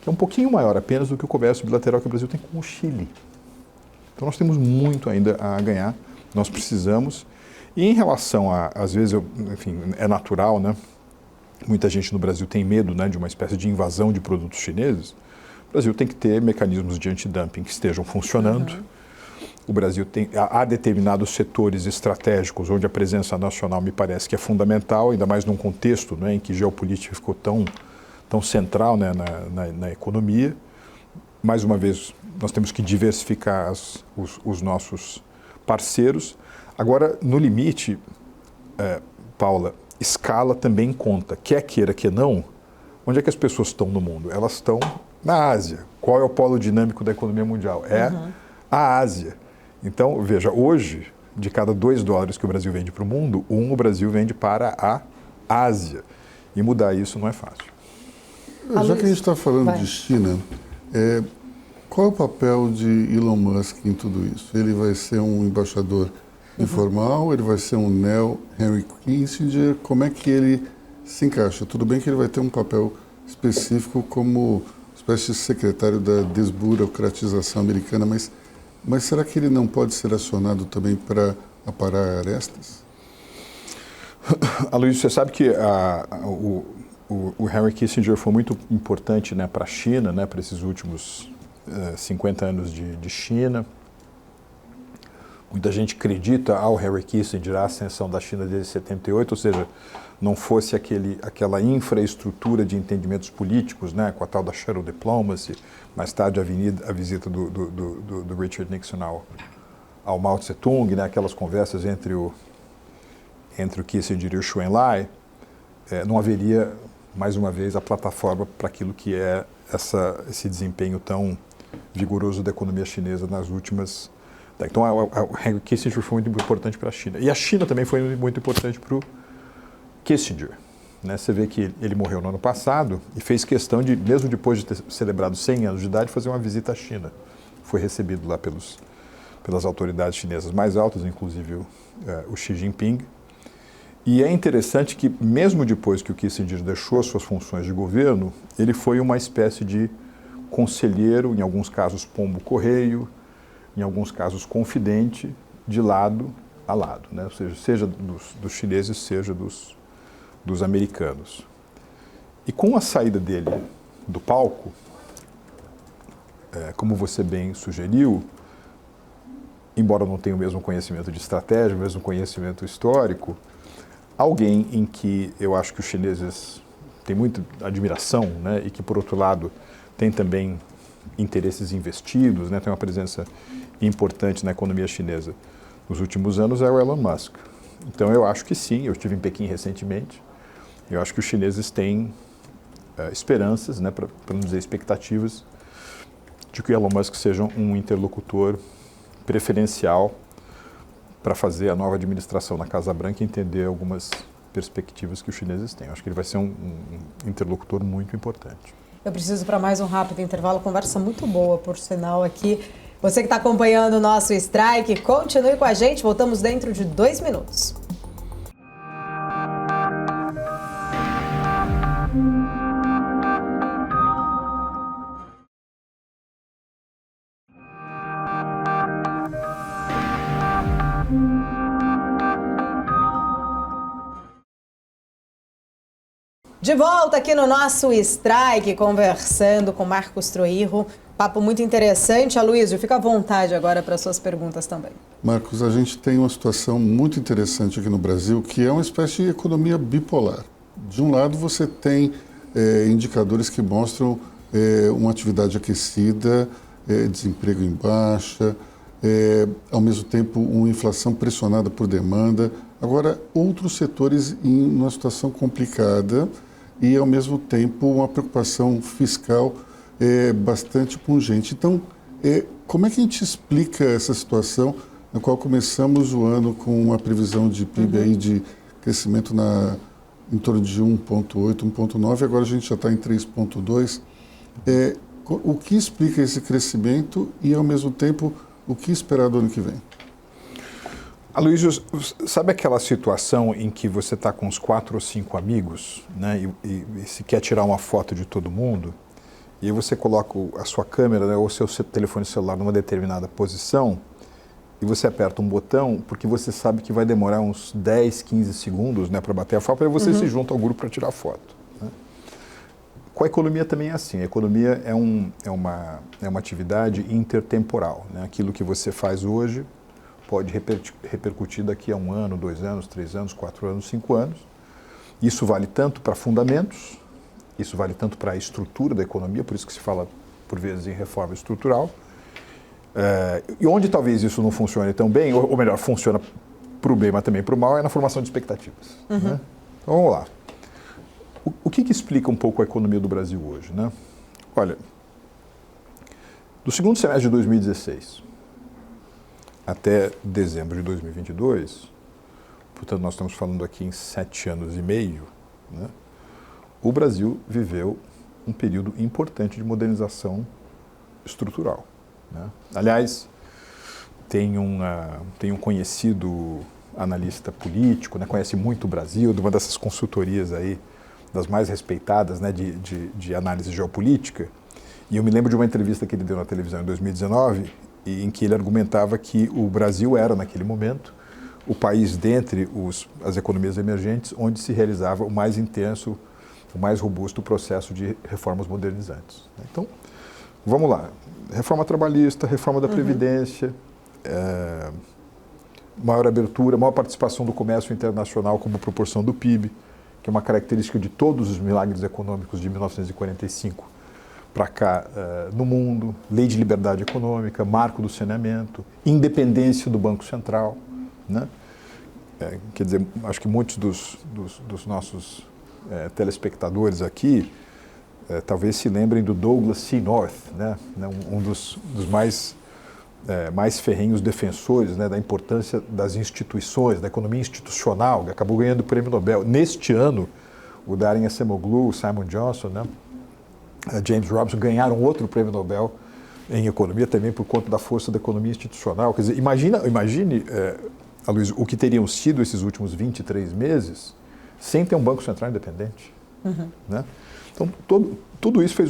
que é um pouquinho maior apenas do que o comércio bilateral que o Brasil tem com o Chile. Então nós temos muito ainda a ganhar, nós precisamos. E em relação às vezes, enfim, é natural, né? Muita gente no Brasil tem medo, né, de uma espécie de invasão de produtos chineses. O Brasil tem que ter mecanismos de antidumping que estejam funcionando. O Brasil há determinados setores estratégicos onde a presença nacional me parece que é fundamental, ainda mais num contexto, né, em que geopolítica ficou tão central, né, na economia. Mais uma vez, nós temos que diversificar os nossos parceiros. Agora, no limite, Paula, escala também conta. Quer queira, quer não, onde é que as pessoas estão no mundo? Elas estão na Ásia. Qual é o polo dinâmico da economia mundial? É a Ásia. Então, veja, hoje, de cada $2 que o Brasil vende para o mundo, o Brasil vende para a Ásia. E mudar isso não é fácil. Já que a gente está falando de China, qual é o papel de Elon Musk em tudo isso? Ele vai ser um embaixador informal, ele vai ser um neo-Henry Kissinger, como é que ele se encaixa? Tudo bem que ele vai ter um papel específico como espécie de secretário da desburocratização americana, mas será que ele não pode ser acionado também para aparar arestas? Aloysio, você sabe que o Henry Kissinger foi muito importante, né, para a China, né, para esses últimos 50 anos de China. Muita gente acredita ao Henry Kissinger a ascensão da China desde 78, ou seja, não fosse aquela infraestrutura de entendimentos políticos, né, com a tal da shadow diplomacy, mais tarde a visita do Richard Nixon ao Mao Tse-tung, né, aquelas conversas entre o Kissinger e o Chou Enlai, não haveria, mais uma vez, a plataforma para aquilo que é esse desempenho tão vigoroso da economia chinesa nas últimas... Então, o Henry Kissinger foi muito importante para a China. E a China também foi muito importante para o Kissinger. Né? Você vê que ele morreu no ano passado e fez questão de, mesmo depois de ter celebrado 100 anos de idade, fazer uma visita à China. Foi recebido lá pelas autoridades chinesas mais altas, inclusive o Xi Jinping. E é interessante que, mesmo depois que o Kissinger deixou suas funções de governo, ele foi uma espécie de conselheiro, em alguns casos pombo-correio, em alguns casos confidente, de lado a lado, né? Ou seja dos chineses, seja dos americanos. E com a saída dele do palco, como você bem sugeriu, embora não tenha o mesmo conhecimento de estratégia, o mesmo conhecimento histórico, alguém em que eu acho que os chineses têm muita admiração, né, e que, por outro lado, tem também interesses investidos, né, tem uma presença importante na economia chinesa nos últimos anos, é o Elon Musk. Então, eu acho que sim, eu estive em Pequim recentemente, eu acho que os chineses têm esperanças, né, para não dizer expectativas, de que o Elon Musk seja um interlocutor preferencial para fazer a nova administração na Casa Branca e entender algumas perspectivas que os chineses têm. Eu acho que ele vai ser um interlocutor muito importante. Eu preciso para mais um rápido intervalo, conversa muito boa, por sinal, aqui. Você que está acompanhando o nosso Strike, continue com a gente, voltamos dentro de 2 minutos. De volta aqui no nosso Strike, conversando com Marcos Troirro. Papo muito interessante. Aloysio, fica à vontade agora para suas perguntas também. Marcos, a gente tem uma situação muito interessante aqui no Brasil, que é uma espécie de economia bipolar. De um lado, você tem indicadores que mostram uma atividade aquecida, desemprego em baixa, ao mesmo tempo uma inflação pressionada por demanda. Agora, outros setores em uma situação complicada e, ao mesmo tempo, uma preocupação fiscal bastante pungente. Então, como é que a gente explica essa situação na qual começamos o ano com uma previsão de PIB aí de crescimento em torno de 1,8, 1,9, agora a gente já está em 3,2. O que explica esse crescimento e, ao mesmo tempo, o que esperar do ano que vem? Aloysio, sabe aquela situação em que você está com uns 4 ou 5 amigos, né, e se quer tirar uma foto de todo mundo, e aí você coloca a sua câmera, né, ou o seu telefone celular numa determinada posição, e você aperta um botão, porque você sabe que vai demorar uns 10, 15 segundos, né, para bater a foto, para você se junta ao grupo para tirar foto. Né? Com a economia também é assim. A economia é uma atividade intertemporal. Né? Aquilo que você faz hoje pode repercutir daqui a 1 ano, 2 anos, 3 anos, 4 anos, 5 anos. Isso vale tanto para fundamentos, isso vale tanto para a estrutura da economia, por isso que se fala, por vezes, em reforma estrutural. E onde talvez isso não funcione tão bem, ou melhor, funciona para o bem, mas também para o mal, é na formação de expectativas. Né? Então, vamos lá. O que explica um pouco a economia do Brasil hoje? Né? Olha, do segundo semestre de 2016 até dezembro de 2022, portanto nós estamos falando aqui em 7 anos e meio, né? O Brasil viveu um período importante de modernização estrutural. Né? Aliás, tem um conhecido analista político, né? Conhece muito o Brasil, de uma dessas consultorias aí, das mais respeitadas, né? de análise geopolítica, e eu me lembro de uma entrevista que ele deu na televisão em 2019, em que ele argumentava que o Brasil era, naquele momento, o país dentre as economias emergentes onde se realizava o mais intenso, o mais robusto processo de reformas modernizantes. Então, vamos lá. Reforma trabalhista, reforma da Previdência, maior abertura, maior participação do comércio internacional como proporção do PIB, que é uma característica de todos os milagres econômicos de 1945 para cá no mundo, lei de liberdade econômica, marco do saneamento, independência do Banco Central, né? Quer dizer, acho que muitos dos nossos telespectadores aqui talvez se lembrem do Douglas C. North, né? Um dos mais ferrenhos defensores, né, da importância das instituições, da economia institucional, que acabou ganhando o Prêmio Nobel. Neste ano, o Darin Acemoglu, o Simon Johnson, né, James Robinson ganharam outro Prêmio Nobel em economia também por conta da força da economia institucional. Quer dizer, imagine, Aloysio, o que teriam sido esses últimos 23 meses sem ter um Banco Central independente. Né? Então, tudo isso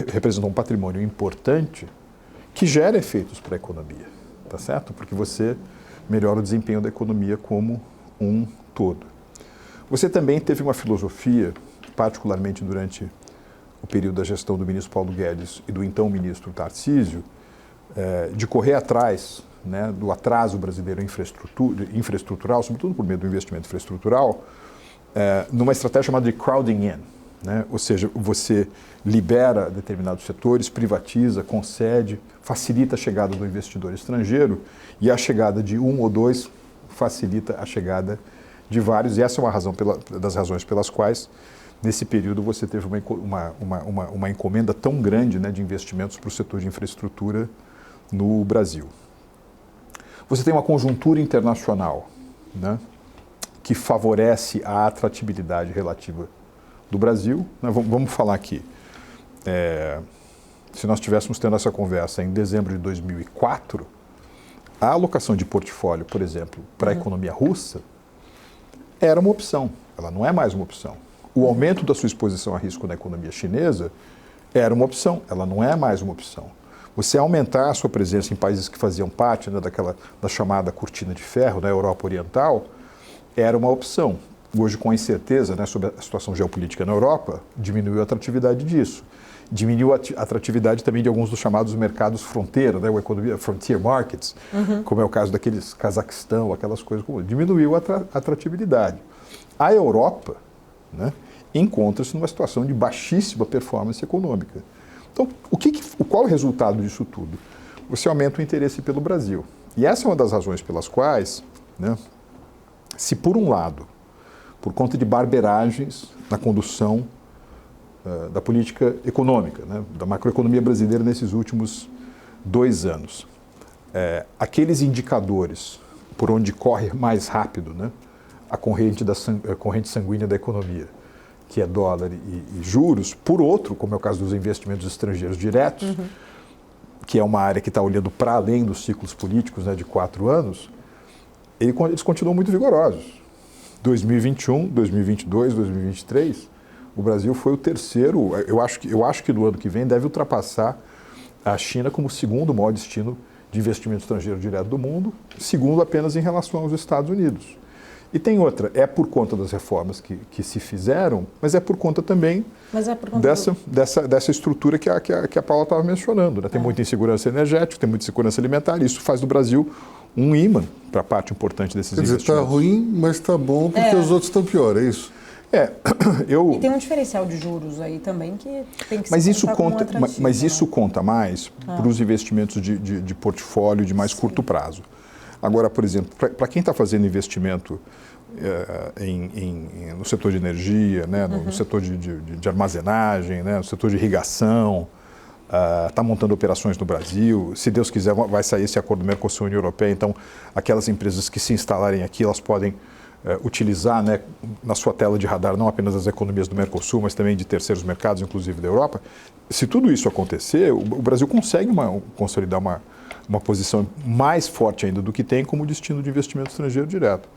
representou um patrimônio importante que gera efeitos para a economia, tá certo? Porque você melhora o desempenho da economia como um todo. Você também teve uma filosofia, particularmente durante o período da gestão do ministro Paulo Guedes e do então ministro Tarcísio, de correr atrás, né, do atraso brasileiro infraestrutural, sobretudo por meio do investimento infraestrutural, numa estratégia chamada de crowding in, né? Ou seja, você libera determinados setores, privatiza, concede, facilita a chegada do investidor estrangeiro e a chegada de um ou dois facilita a chegada de vários. E essa é uma das razões pelas quais, nesse período, você teve uma encomenda tão grande, né, de investimentos para o setor de infraestrutura no Brasil. Você tem uma conjuntura internacional, né, que favorece a atratividade relativa do Brasil. Vamos falar aqui. Se nós estivéssemos tendo essa conversa em dezembro de 2004, a alocação de portfólio, por exemplo, para a economia russa, era uma opção. Ela não é mais uma opção. O aumento da sua exposição a risco na economia chinesa era uma opção. Ela não é mais uma opção. Você aumentar a sua presença em países que faziam parte, né, da chamada cortina de ferro, da Europa Oriental, era uma opção. Hoje, com a incerteza, né, sobre a situação geopolítica na Europa, diminuiu a atratividade disso. Diminuiu a atratividade também de alguns dos chamados mercados fronteira, né, o economia frontier markets, como é o caso daqueles Cazaquistão, aquelas coisas como diminuiu a atratividade. A Europa, né, encontra-se numa situação de baixíssima performance econômica. Então, qual é o resultado disso tudo? Você aumenta o interesse pelo Brasil. E essa é uma das razões pelas quais, né, se por um lado, por conta de barberagens na condução da política econômica, né, da macroeconomia brasileira nesses últimos 2 anos, aqueles indicadores por onde corre mais rápido, né, a corrente sanguínea da economia, que é dólar e juros, por outro, como é o caso dos investimentos estrangeiros diretos, que é uma área que está olhando para além dos ciclos políticos, né, de 4 anos, eles continuam muito vigorosos. 2021, 2022, 2023, o Brasil foi o terceiro, eu acho que no ano que vem deve ultrapassar a China como o segundo maior destino de investimento estrangeiro direto do mundo, segundo apenas em relação aos Estados Unidos. E tem outra, é por conta das reformas que se fizeram, mas é por conta também dessa estrutura que a Paula estava mencionando, né? Tem muita insegurança energética, tem muita insegurança alimentar, e isso faz do Brasil um imã para a parte importante desses investimentos. Quer dizer, está ruim, mas está bom porque os outros estão pior, é isso? E tem um diferencial de juros aí também que tem que ser Mas isso conta mais para os investimentos de portfólio de mais curto prazo. Agora, por exemplo, para quem está fazendo investimento no setor de energia, né, no setor de armazenagem, né, no setor de irrigação, está montando operações no Brasil, se Deus quiser vai sair esse acordo Mercosul e União Europeia, então aquelas empresas que se instalarem aqui, elas podem utilizar, né, na sua tela de radar não apenas as economias do Mercosul, mas também de terceiros mercados, inclusive da Europa. Se tudo isso acontecer, o Brasil consegue consolidar uma posição mais forte ainda do que tem como destino de investimento estrangeiro direto.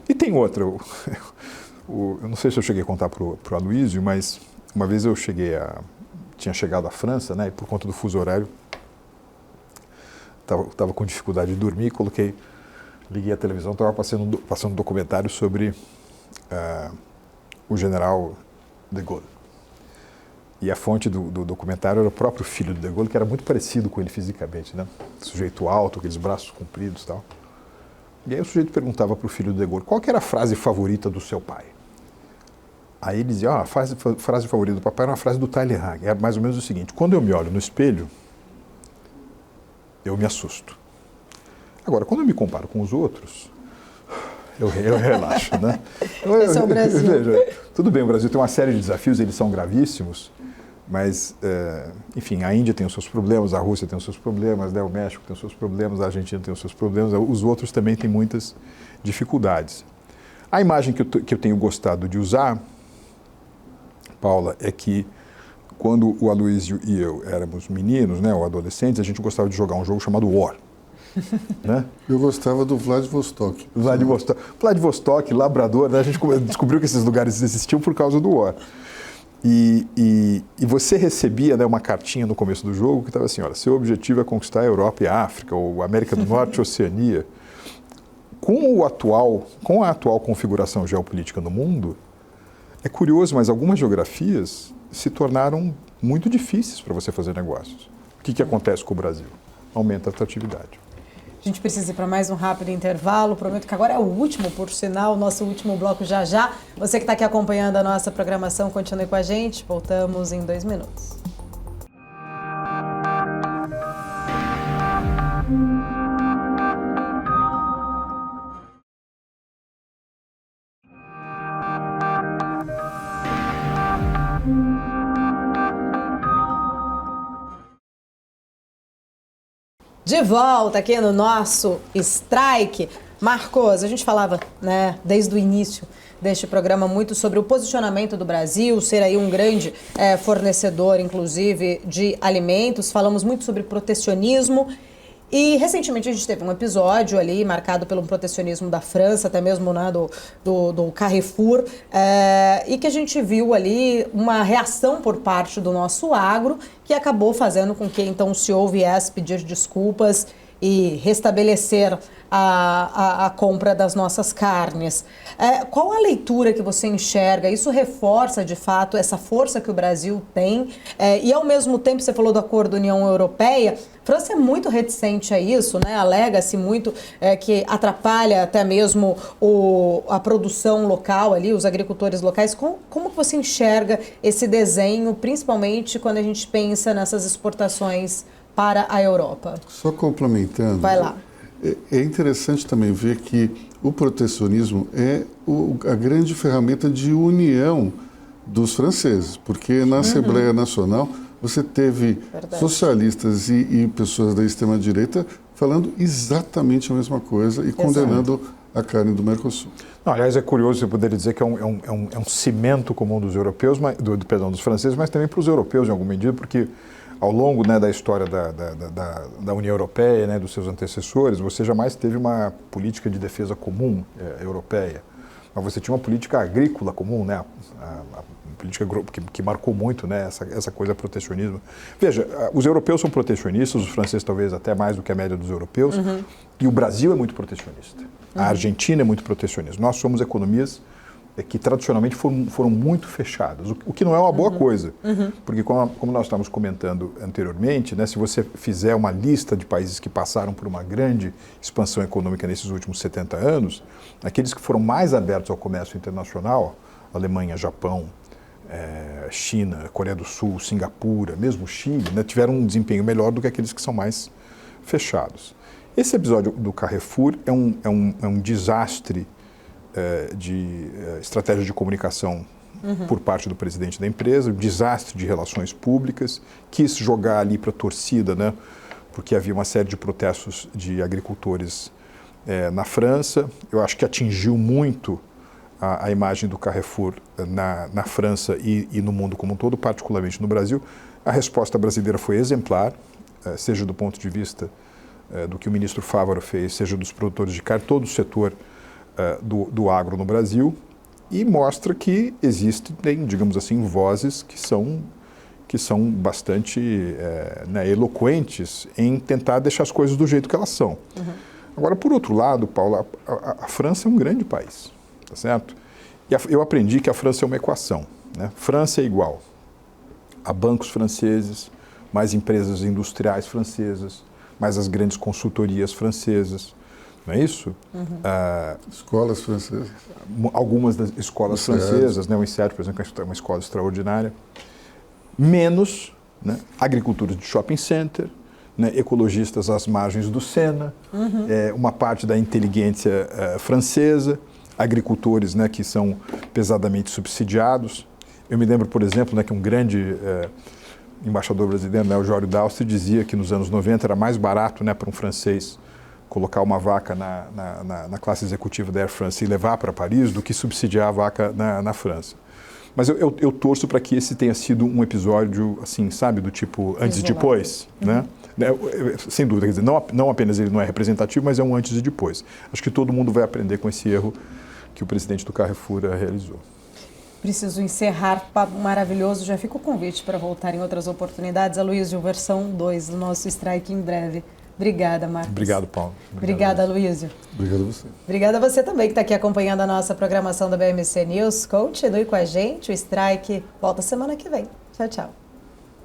E tem outra, eu não sei se eu cheguei a contar para o Aloysio, mas uma vez eu tinha chegado à França, né, e por conta do fuso horário, estava com dificuldade de dormir, coloquei liguei a televisão, estava passando um documentário sobre o general de Gaulle. E a fonte do documentário era o próprio filho do de Gaulle, que era muito parecido com ele fisicamente, né? Sujeito alto, aqueles braços compridos e tal. E aí o sujeito perguntava para o filho do de Gaulle, qual que era a frase favorita do seu pai? Aí ele dizia, a frase favorita do papai era uma frase do Talleyrand. Era mais ou menos o seguinte, quando eu me olho no espelho, eu me assusto. Agora, quando eu me comparo com os outros, eu relaxo, né? Esse é o Brasil. Veja, tudo bem, o Brasil tem uma série de desafios, eles são gravíssimos, mas, enfim, a Índia tem os seus problemas, a Rússia tem os seus problemas, né? O México tem os seus problemas, a Argentina tem os seus problemas, os outros também têm muitas dificuldades. A imagem que eu tenho gostado de usar, Paula, é que quando o Aloysio e eu éramos meninos, né, ou adolescentes, a gente gostava de jogar um jogo chamado War. Né? Eu gostava do Vladivostok. Vladivostok, Labrador, né? A gente descobriu que esses lugares existiam por causa do War. E você recebia, né, uma cartinha no começo do jogo que estava assim, olha, seu objetivo é conquistar a Europa e a África, ou a América do Norte e Oceania. Com a atual configuração geopolítica no mundo, é curioso, mas algumas geografias se tornaram muito difíceis para você fazer negócios. O que acontece com o Brasil? Aumenta a atratividade. A gente precisa ir para mais um rápido intervalo. Prometo que agora é o último, por sinal, nosso último bloco já. Você que está aqui acompanhando a nossa programação, continue com a gente. Voltamos em 2 minutos. De volta aqui no nosso Strike. Marcos, a gente falava, né, desde o início deste programa muito sobre o posicionamento do Brasil, ser aí um grande fornecedor, inclusive, de alimentos. Falamos muito sobre protecionismo. E recentemente a gente teve um episódio ali marcado pelo protecionismo da França, até mesmo, né, do Carrefour, e que a gente viu ali uma reação por parte do nosso agro, que acabou fazendo com que então o CEO viesse pedir desculpas e restabelecer a compra das nossas carnes. Qual a leitura que você enxerga? Isso reforça, de fato, essa força que o Brasil tem? E, ao mesmo tempo, você falou do acordo União Europeia. A França é muito reticente a isso, né? Alega-se muito que atrapalha até mesmo a produção local ali, os agricultores locais. Como que você enxerga esse desenho, principalmente quando a gente pensa nessas exportações para a Europa? Só complementando. Vai lá. É interessante também ver que o protecionismo é a grande ferramenta de união dos franceses, porque na Assembleia Nacional você teve socialistas e pessoas da extrema-direita falando exatamente a mesma coisa e condenando a carne do Mercosul. Não, aliás, é curioso você poder dizer que é um cimento comum dos europeus, dos franceses, mas também para os europeus em alguma medida, porque ao longo, né, da história da União Europeia, né, dos seus antecessores, você jamais teve uma política de defesa comum europeia, mas você tinha uma política agrícola comum, né, a política que marcou muito, né, essa coisa protecionismo. Veja, os europeus são protecionistas, os franceses talvez até mais do que a média dos europeus, e o Brasil é muito protecionista. A Argentina é muito protecionista. Nós somos economias que tradicionalmente foram muito fechadas, o que não é uma boa coisa, porque como nós estávamos comentando anteriormente, né, se você fizer uma lista de países que passaram por uma grande expansão econômica nesses últimos 70 anos, aqueles que foram mais abertos ao comércio internacional, Alemanha, Japão, China, Coreia do Sul, Singapura, mesmo Chile, né, tiveram um desempenho melhor do que aqueles que são mais fechados. Esse episódio do Carrefour é um desastre de estratégia de comunicação por parte do presidente da empresa, um desastre de relações públicas, quis jogar ali para a torcida, né, porque havia uma série de protestos de agricultores na França. Eu acho que atingiu muito a imagem do Carrefour na França e no mundo como um todo, particularmente no Brasil. A resposta brasileira foi exemplar, seja do ponto de vista do que o ministro Fávaro fez, seja dos produtores de carne, todo o setor do agro no Brasil, e mostra que existem, digamos assim, vozes que são bastante eloquentes em tentar deixar as coisas do jeito que elas são. Agora, por outro lado, Paulo, a França é um grande país, tá certo? E eu aprendi que a França é uma equação, né? França é igual a bancos franceses, mais empresas industriais francesas, mais as grandes consultorias francesas, não é isso? Escolas francesas. Algumas das escolas francesas, né? O INSEAD, por exemplo, é uma escola extraordinária, menos, né, agricultura de shopping center, né, ecologistas às margens do Sena, uma parte da inteligência francesa, agricultores, né, que são pesadamente subsidiados. Eu me lembro, por exemplo, né, que um grande embaixador brasileiro, né, o Jório Dalstri, dizia que nos anos 90 era mais barato, né, para um francês colocar uma vaca na classe executiva da Air France e levar para Paris do que subsidiar a vaca na França. Mas eu torço para que esse tenha sido um episódio, assim, sabe, do tipo antes e depois, né? Sem dúvida, quer dizer, não apenas ele não é representativo, mas é um antes e depois. Acho que todo mundo vai aprender com esse erro que o presidente do Carrefour realizou. Preciso encerrar, papo maravilhoso. Já fica o convite para voltar em outras oportunidades. Aloysio, versão 2 do nosso Strike em breve. Obrigada, Marcos. Obrigado, Paulo. Obrigada, Aloysio. Obrigado a você. Obrigada a você também que está aqui acompanhando a nossa programação da BMC News. Continue com a gente. O Strike volta semana que vem. Tchau, tchau.